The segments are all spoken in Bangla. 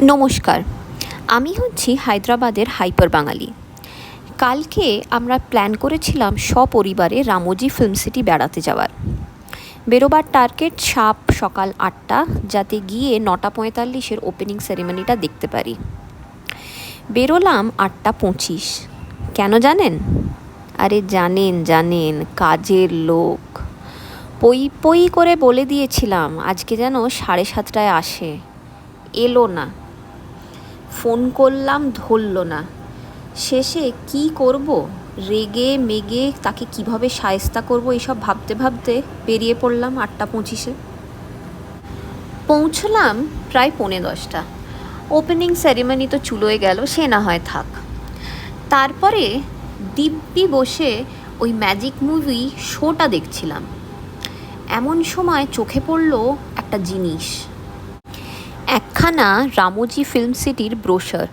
নমস্কার, আমি হচ্ছি হায়দ্রাবাদের হাইপার বাঙালি। কালকে আমরা প্ল্যান করেছিলাম সপরিবারে রামোজি ফিল্ম সিটি বেড়াতে যাওয়ার। বেরোবার টার্গেট সকাল 8টা, যাতে গিয়ে 9:45 ওপেনিং সেরেমনিটা দেখতে পারি। বেরোলাম 8:25। কেন জানেন? আরে জানেন, কাজের লোক। পই পই করে বলে দিয়েছিলাম আজকে যেন 7:30টায় আসে, এলো না। ফোন করলাম, ধরল না। শেষে কি করব, রেগে মেগে তাকে কিভাবে শায়েস্তা করব এইসব ভাবতে ভাবতে বেরিয়ে পড়লাম 8:25। পৌঁছলাম প্রায় 9:45। ওপেনিং সেরেমনি তো চুলোয় গেল, সে না হয় থাক। তারপরে দিব্যি বসে ওই ম্যাজিক মুভি শোটা দেখছিলাম। এমন সময় চোখে পড়ল একটা জিনিস, একখানা রামোজি ফিল্ম সিটির ব্রোশার।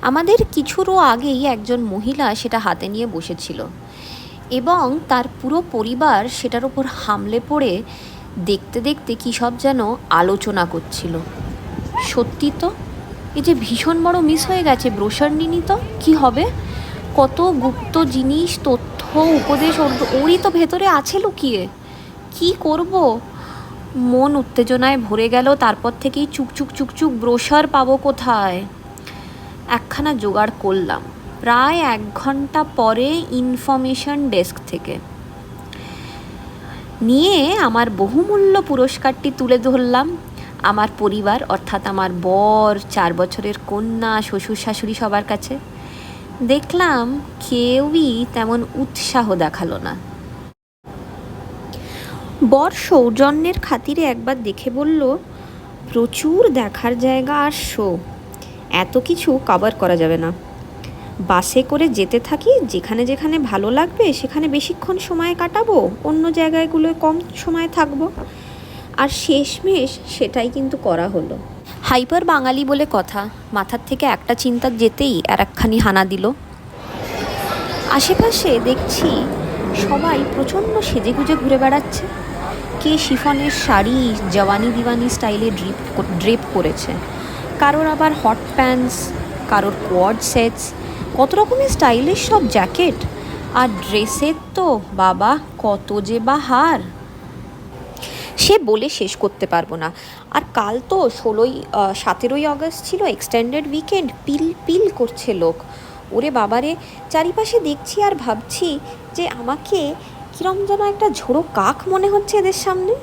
আমাদের কিছুরও আগেই একজন মহিলা সেটা হাতে নিয়ে বসেছিল এবং তার পুরো পরিবার সেটার ওপর হামলে পড়ে দেখতে দেখতে কী সব যেন আলোচনা করছিল। সত্যি তো, এই যে ভীষণ বড় মিস হয়ে গেছে। ব্রোশার নিনি তো কী হবে? কত গুপ্ত জিনিস, তথ্য, উপদেশ ওরই তো ভেতরে আছে লুকিয়ে। কি করব? মন উত্তেজনায় ভরে গেল। তারপর থেকেই চুকচুক ব্রোশার পাবো কোথায়? একখানা জোগাড় করলাম প্রায় 1 ঘন্টা পরে ইনফরমেশন ডেস্ক থেকে। নিয়ে আমার বহুমূল্য পুরস্কারটি তুলে ধরলাম আমার পরিবার, অর্থাৎ আমার বর, 4 বছরের কন্যা, শ্বশুর শাশুড়ি সবার কাছে। দেখলাম কেউই তেমন উৎসাহ দেখালো না। বর সৌজন্যের খাতিরে একবার দেখে বলল, প্রচুর দেখার জায়গা আর শো, এত কিছু কভার করা যাবে না। বাসে করে যেতে থাকি, যেখানে যেখানে ভালো লাগবে সেখানে বেশিক্ষণ সময় কাটাবো, অন্য জায়গাগুলোয় কম সময় থাকবো। আর শেষমেশ সেটাই কিন্তু করা হলো। হাইপার বাঙালি বলে কথা, মাথার থেকে একটা চিন্তা যেতেই আর একখানি হানা দিল। আশেপাশে দেখছি সবাই প্রচণ্ড সেজেগুজে ঘুরে বেড়াচ্ছে। কে শিফনের শাড়ি জওয়ানি দিওয়ানি স্টাইলে ড্রেপ করেছে, কারোর আবার হট প্যান্টস, কারোর কোয়াড সেটস, কত রকমের স্টাইলিশ সব জ্যাকেট। আর ড্রেসের তো বাবা কত যে বাহার, সে বলে শেষ করতে পারবো না। আর কাল তো 17ই আগস্ট ছিল, এক্সটেন্ডেড উইকেন্ড, পিল পিল করছে লোক। ওরে বাবারে, চারিপাশে দেখছি আর ভাবছি যে আমাকে কিরম যেন একটা ঝোড়ো কাক মনে হচ্ছে এদের সামনে।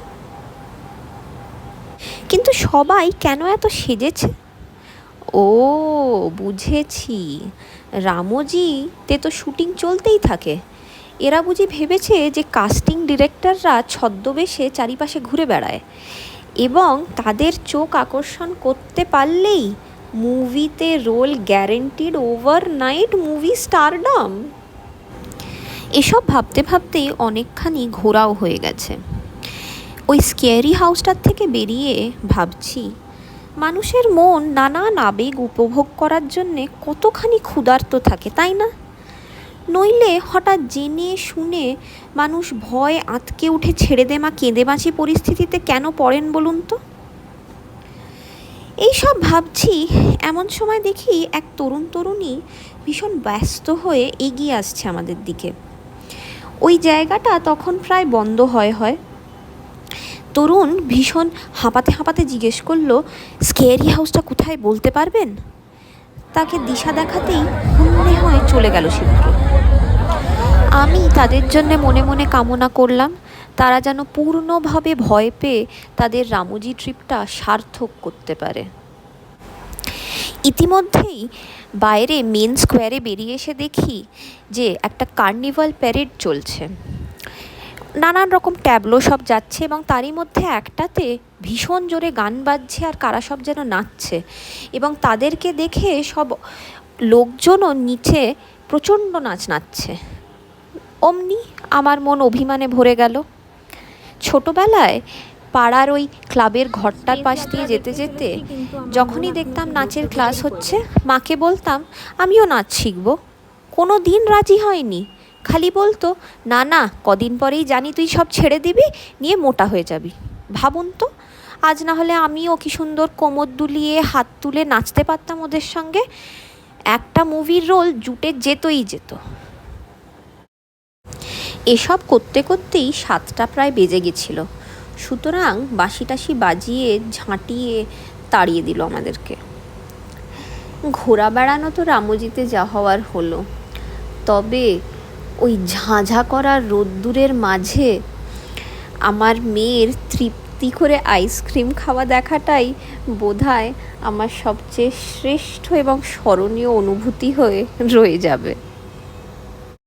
কিন্তু সবাই কেন এত সেজেছে? ও বুঝেছি, রামোজিতে তো শুটিং চলতেই থাকে। এরা বুঝি ভেবেছে যে কাস্টিং ডিরেক্টররা ছদ্মবেশে চারিপাশে ঘুরে বেড়ায় এবং তাদের চোখ আকর্ষণ করতে পারলেই মুভিতে role guaranteed, overnight movie stardom. এসব ভাবতে ভাবতেই অনেকখানি ঘোরাও হয়ে গেছে। ওই স্কেয়ারি হাউসটার থেকে বেরিয়ে ভাবছি, মানুষের মন নানান আবেগ উপভোগ করার জন্যে কতখানি ক্ষুধার্ত থাকে, তাই না? নইলে হঠাৎ জেনে শুনে মানুষ ভয় আঁতকে উঠে ছেড়ে দে মা কেঁদে বাঁচি পরিস্থিতিতে কেন পড়েন বলুন তো? এইসব ভাবছি, এমন সময় দেখি এক তরুণী ভীষণ ব্যস্ত হয়ে এগিয়ে আসছে আমাদের দিকে। ওই জায়গাটা তখন প্রায় বন্ধ হয়। তরুণ ভীষণ হাঁপাতে জিজ্ঞেস করলো, স্কেয়ারি হাউসটা কোথায় বলতে পারবেন? তাকে দিশা দেখাতেই হুন্নে হয়ে চলে গেল শীঘ্র। আমি তাদের জন্য মনে মনে কামনা করলাম তারা যেন পূর্ণভাবে ভয় পেয়ে তাদের রামোজি ট্রিপটা সার্থক করতে পারে। ইতিমধ্যেই বাইরে মেন স্কোয়ারে বেরিয়ে এসে দেখি যে একটা কার্নিভাল প্যারেড চলছে। নানান রকম ট্যাবলো সব যাচ্ছে এবং তারই মধ্যে একটাতে ভীষণ জোরে গান বাজছে আর কারা সব যেন নাচছে এবং তাদেরকে দেখে সব লোকজনও নিচে প্রচণ্ড নাচছে। অমনি আমার মন অভিমানে ভরে গেল। ছোটোবেলায় পাড়ার ওই ক্লাবের ঘরটার পাশ দিয়ে যেতে যেতে যখনই দেখতাম নাচের ক্লাস হচ্ছে, মাকে বলতাম আমিও নাচ শিখব। কোনো দিন রাজি হয়নি, খালি বলতো না কদিন পরেই জানি তুই সব ছেড়ে দিবি, নিয়ে মোটা হয়ে যাবি। ভাবুন তো, আজ না হলে আমিও কি সুন্দর কোমর দুলিয়ে হাত তুলে নাচতে পারতাম ওদের সঙ্গে। একটা মুভির রোল জুটে যেতই যেত। এসব করতে করতেই 7টা প্রায় বেজে গেছিল। সুতরাং বাঁশি টাশি বাজিয়ে ঝাঁটিয়ে তাড়িয়ে দিল আমাদেরকে। ঘোরা বেড়ানো তো রামোজিতে যা হওয়ার হলো, তবে ওই ঝাঁঝা করা রোদ্দুরের মাঝে আমার মেয়ের তৃপ্তি করে আইসক্রিম খাওয়া দেখাটাই বোধহয় আমার সবচেয়ে শ্রেষ্ঠ এবং স্মরণীয় অনুভূতি হয়ে রয়ে যাবে।